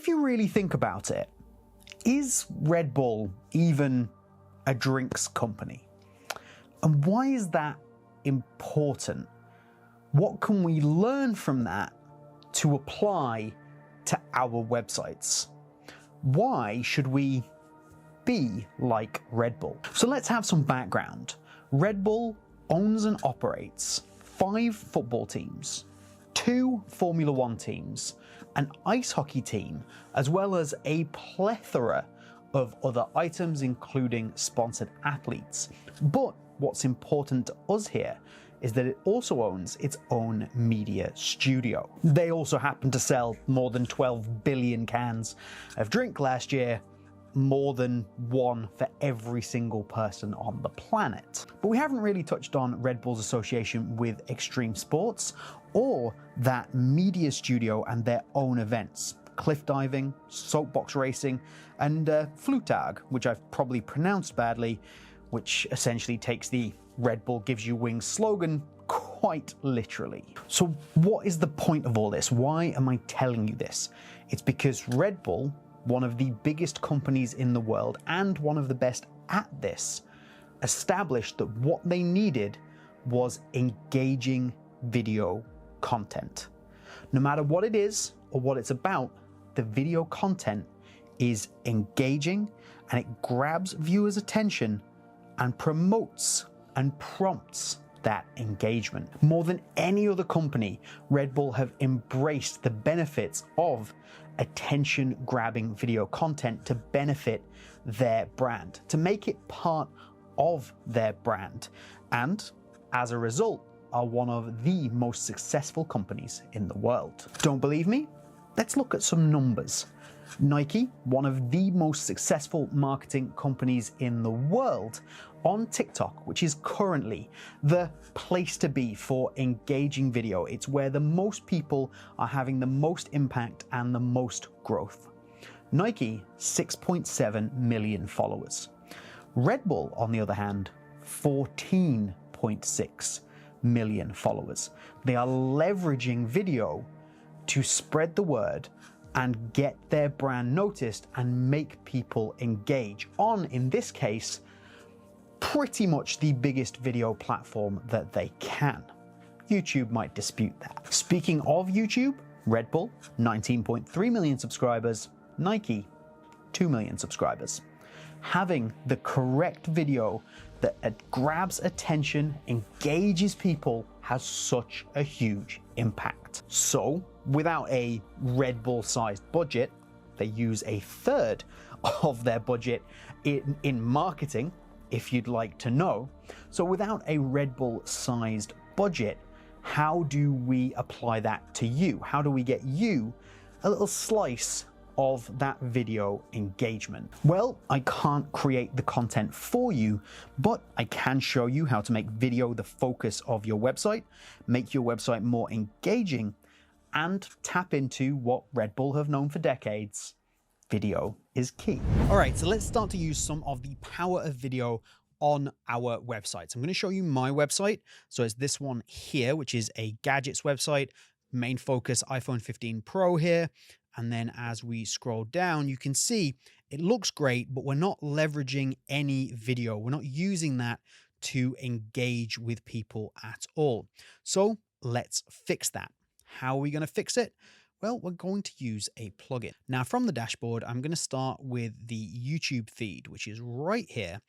you really think about it, is Red Bull even a drinks company? And why is that important? What can we learn from that to apply to our websites? Why should we be like Red Bull? So let's have some background. Red Bull owns and operates 5 football teams, 2 Formula One teams, an ice hockey team, as well as a plethora of other items, including sponsored athletes. But what's important to us here is that it also owns its own media studio. They also happen to sell more than 12 billion cans of drink last year, more than one for every single person on the planet. But we haven't really touched on Red Bull's association with extreme sports or that media studio and their own events. Cliff diving, soapbox racing, and Flugtag, which I've probably pronounced badly, which essentially takes the Red Bull gives you wings slogan quite literally. So what is the point of all this? Why am I telling you this? It's because Red Bull, one of the biggest companies in the world and one of the best at this, established that what they needed was engaging video content. No matter what it is or what it's about, the video content is engaging and it grabs viewers' attention and promotes and prompts that engagement. More than any other company, Red Bull have embraced the benefits of attention-grabbing video content to benefit their brand, to make it part of their brand, and as a result, are one of the most successful companies in the world. Don't believe me? Let's look at some numbers. Nike, one of the most successful marketing companies in the world, on TikTok, which is currently the place to be for engaging video. It's where the most people are having the most impact and the most growth. Nike, 6.7 million followers. Red Bull, on the other hand, 14.6 million followers. They are leveraging video to spread the word and get their brand noticed and make people engage on, in this case, pretty much the biggest video platform that they can. YouTube might dispute that. Speaking of YouTube, Red Bull, 19.3 million subscribers, Nike, 2 million subscribers. Having the correct video that grabs attention, engages people, has such a huge impact. So, without a Red Bull-sized budget, they use a third of their budget in marketing, if you'd like to know. So without a Red Bull-sized budget, how do we apply that to you? How do we get you a little slice of that video engagement? Well, I can't create the content for you, but I can show you how to make video the focus of your website, make your website more engaging, and tap into what Red Bull have known for decades. Video is key. All right, so let's start to use some of the power of video on our websites. I'm going to show you my website. So it's this one here, which is a gadgets website, main focus iPhone 15 Pro here. And then as we scroll down, you can see it looks great, but we're not leveraging any video. We're not using that to engage with people at all. So let's fix that. How are we going to fix it? Well, we're going to use a plugin. Now from the dashboard, I'm going to start with the YouTube feed, which is right here.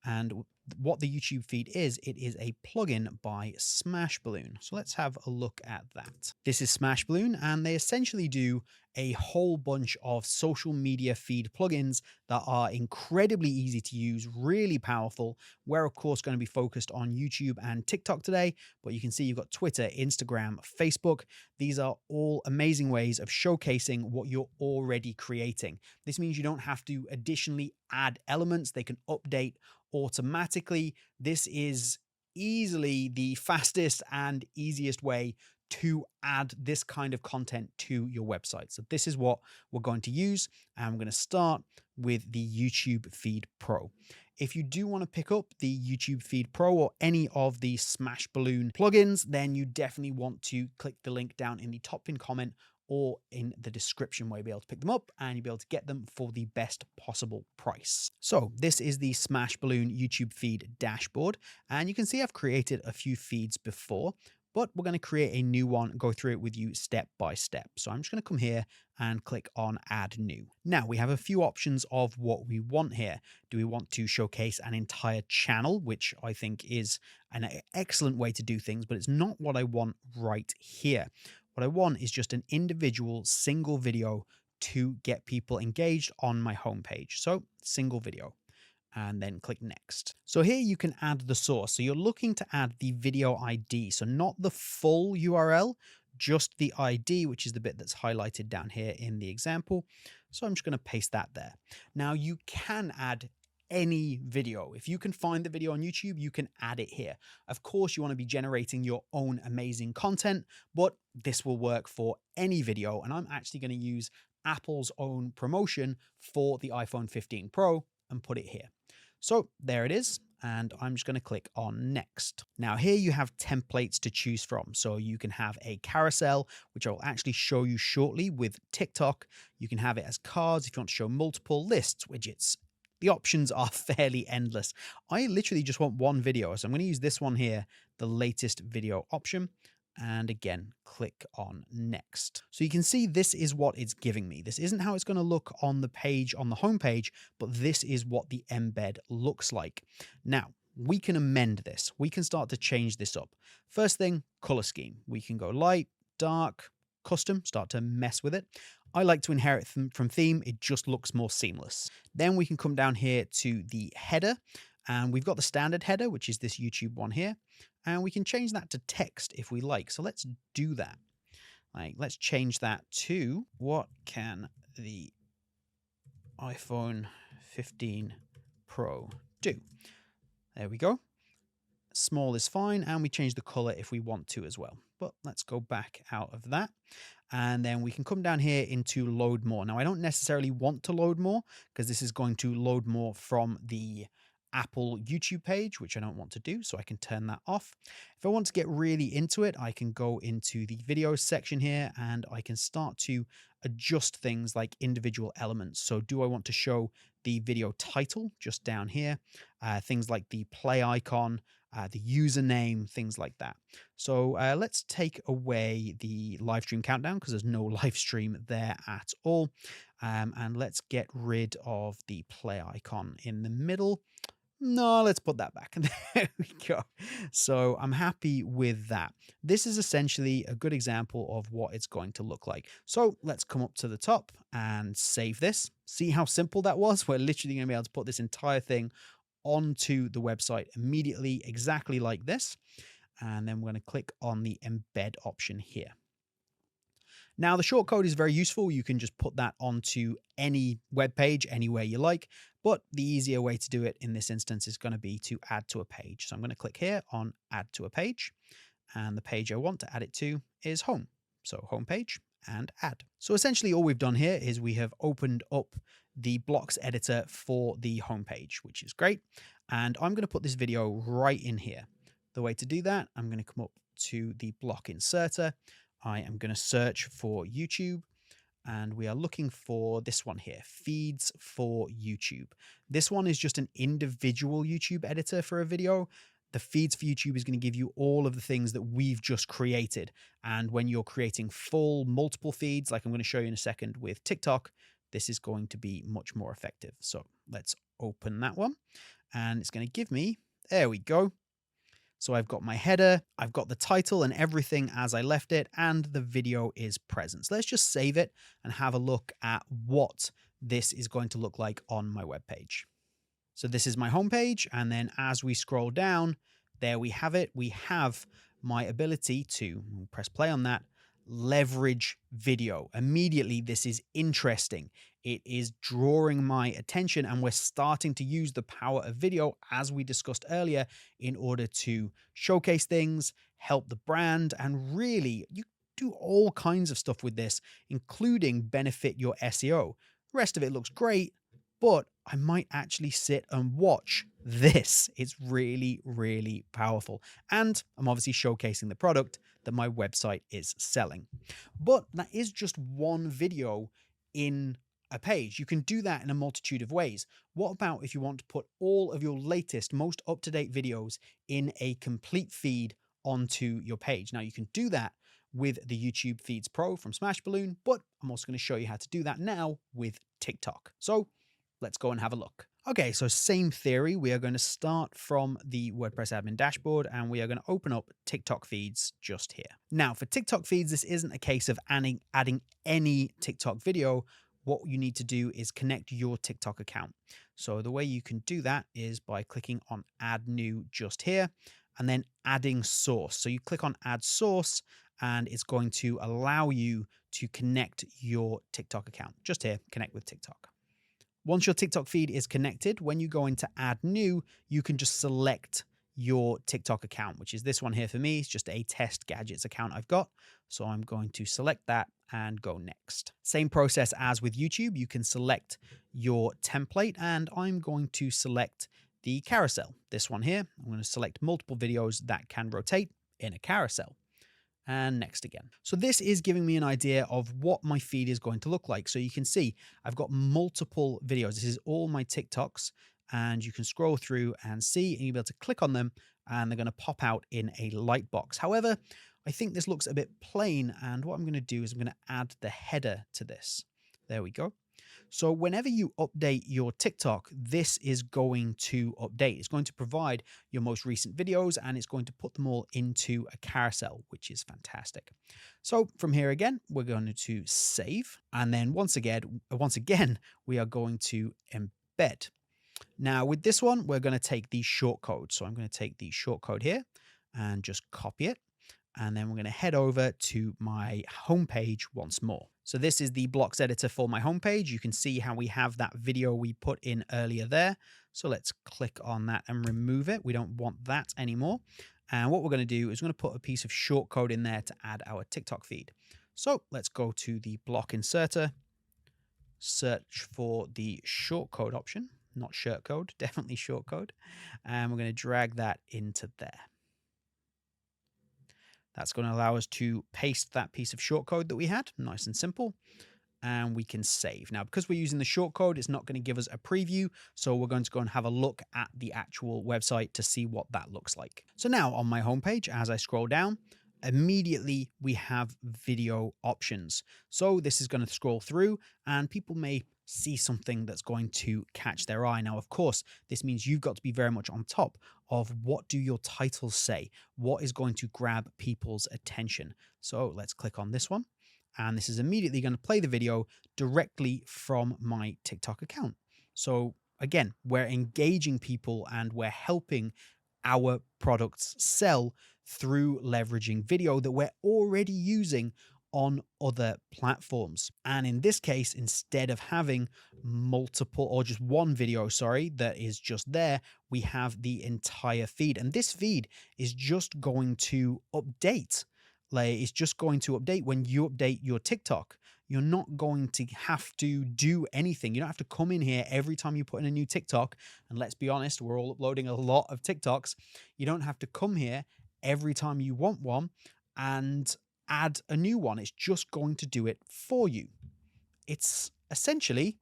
And what the YouTube feed is, it is a plugin by Smashballoon. So let's have a look at that. This is Smashballoon, and they essentially do a whole bunch of social media feed plugins that are incredibly easy to use, really powerful. We're of course going to be focused on YouTube and TikTok today, but you can see you've got Twitter, Instagram, Facebook. These are all amazing ways of showcasing what you're already creating. This means you don't have to additionally add elements. They can update automatically. This is easily the fastest and easiest way to add this kind of content to your website. So this is what we're going to use, and I'm going to start with the YouTube Feed Pro. If you do want to pick up the YouTube Feed Pro or any of the Smashballoon plugins, then you definitely want to click the link down in the top pinned comment or in the description where you'll be able to pick them up and you'll be able to get them for the best possible price. So this is the Smash Balloon YouTube feed dashboard, and you can see I've created a few feeds before, but we're going to create a new one, go through it with you step by step. So I'm just going to come here and click on add new. Now we have a few options of what we want here. Do we want to showcase an entire channel, which I think is an excellent way to do things, but it's not what I want right here. What I want is just an individual single video to get people engaged on my homepage. So single video, and then click next. So here you can add the source. So you're looking to add the video ID. So not the full URL, just the ID, which is the bit that's highlighted down here in the example. So I'm just going to paste that there. Now you can add any video. If you can find the video on YouTube, you can add it here. Of course, you want to be generating your own amazing content, but this will work for any video. And I'm actually going to use Apple's own promotion for the iPhone 15 Pro and put it here. So there it is. And I'm just going to click on next. Now here you have templates to choose from. So you can have a carousel, which I'll actually show you shortly with TikTok. You can have it as cards if you want to show multiple lists, widgets. The options are fairly endless. I literally just want one video. So I'm going to use this one here, the latest video option. And again, click on next. So you can see this is what it's giving me. This isn't how it's going to look on the page, on the home page, but this is what the embed looks like. Now, we can amend this. We can start to change this up. First thing, color scheme. We can go light, dark, custom, start to mess with it. I like to inherit from theme. It just looks more seamless. Then we can come down here to the header, and we've got the standard header, which is this YouTube one here. And we can change that to text if we like. So let's do that. Let's change that to what can the iPhone 15 Pro do? There we go. Small is fine. And we change the color if we want to as well. But let's go back out of that. And then we can come down here into load more. Now, I don't necessarily want to load more because this is going to load more from the Apple YouTube page, which I don't want to do, so I can turn that off. If I want to get really into it, I can go into the video section here and I can start to adjust things like individual elements. So do I want to show the video title just down here? Things like the play icon, the username, things like that. So let's take away the live stream countdown because there's no live stream there at all. And let's get rid of the play icon in the middle. No, let's put that back. There we go. So I'm happy with that. This is essentially a good example of what it's going to look like. So let's come up to the top and save this. See how simple that was? We're literally going to be able to put this entire thing onto the website immediately, exactly like this. And then we're going to click on the embed option here. Now, the shortcode is very useful. You can just put that onto any web page anywhere you like, but the easier way to do it in this instance is going to be to add to a page. So I'm going to click here on add to a page, and the page I want to add it to is home. So home page and add. So essentially all we've done here is we have opened up the blocks editor for the home page, which is great. And I'm going to put this video right in here. The way to do that, I'm going to come up to the block inserter. I am going to search for YouTube, and we are looking for this one here, feeds for YouTube. This one is just an individual YouTube editor for a video. The feeds for YouTube is going to give you all of the things that we've just created. And when you're creating full multiple feeds, like I'm going to show you in a second with TikTok, this is going to be much more effective. So let's open that one, and it's going to give me, there we go. So I've got my header, I've got the title and everything as I left it, and the video is present. So let's just save it and have a look at what this is going to look like on my web page. So this is my homepage, and then as we scroll down, there we have it. We have my ability to press play on that, leverage video. Immediately, this is interesting. It is drawing my attention, and we're starting to use the power of video, as we discussed earlier, in order to showcase things, help the brand, and really, you do all kinds of stuff with this, including benefit your SEO. The rest of it looks great, but I might actually sit and watch this. It's really, really powerful. And I'm obviously showcasing the product that my website is selling. But that is just one video in a page. You can do that in a multitude of ways. What about if you want to put all of your latest, most up-to-date videos in a complete feed onto your page? Now, you can do that with the YouTube Feeds Pro from Smashballoon, but I'm also going to show you how to do that now with TikTok. So let's go and have a look. Okay, so same theory. We are going to start from the WordPress admin dashboard and we are going to open up TikTok feeds just here. Now for TikTok feeds, this isn't a case of adding any TikTok video. What you need to do is connect your TikTok account. So the way you can do that is by clicking on add new just here and then adding source. So you click on add source and it's going to allow you to connect your TikTok account. Just here, connect with TikTok. Once your TikTok feed is connected, when you go into add new, you can just select your TikTok account, which is this one here for me. It's just a test gadgets account I've got. So I'm going to select that and go next. Same process as with YouTube. You can select your template and I'm going to select the carousel. This one here, I'm going to select multiple videos that can rotate in a carousel. And next again. So this is giving me an idea of what my feed is going to look like. So you can see I've got multiple videos. This is all my TikToks and you can scroll through and see, and you'll be able to click on them and they're going to pop out in a light box. However, I think this looks a bit plain, and what I'm going to do is I'm going to add the header to this. There we go. So whenever you update your TikTok, this is going to update. It's going to provide your most recent videos and it's going to put them all into a carousel, which is fantastic. So from here again, we're going to save. And then once again, we are going to embed. Now with this one, we're going to take the shortcode. So I'm going to take the shortcode here and just copy it. And then we're going to head over to my homepage once more. So this is the blocks editor for my homepage. You can see how we have that video we put in earlier there. So let's click on that and remove it. We don't want that anymore. And what we're going to do is we're going to put a piece of shortcode in there to add our TikTok feed. So let's go to the block inserter, search for the shortcode option, not shirt code, definitely shortcode. And we're going to drag that into there. That's going to allow us to paste that piece of shortcode that we had, nice and simple, and we can save. Now, because we're using the shortcode, it's not going to give us a preview, so we're going to go and have a look at the actual website to see what that looks like. So now on my homepage, as I scroll down, immediately we have video options. So this is going to scroll through and people may see something that's going to catch their eye. Now, of course, this means you've got to be very much on top of what do your titles say? What is going to grab people's attention? So let's click on this one. And this is immediately going to play the video directly from my TikTok account. So again, we're engaging people and we're helping our products sell through leveraging video that we're already using on other platforms. And in this case, instead of having multiple or just one video, that is just there, we have the entire feed. And this feed is just going to update. Like, it's just going to update when you update your TikTok. You're not going to have to do anything. You don't have to come in here every time you put in a new TikTok. And let's be honest, we're all uploading a lot of TikToks. You don't have to come here every time you want one and add a new one. It's just going to do it for you. It's essentially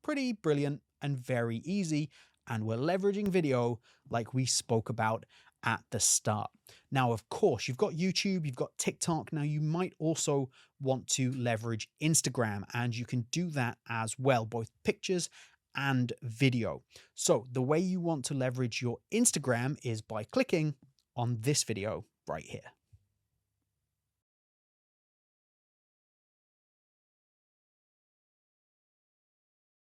pretty brilliant and very easy. And we're leveraging video like we spoke about at the start. Now, of course, you've got YouTube, you've got TikTok. Now, you might also want to leverage Instagram, and you can do that as well, both pictures and video. So the way you want to leverage your Instagram is by clicking on this video right here.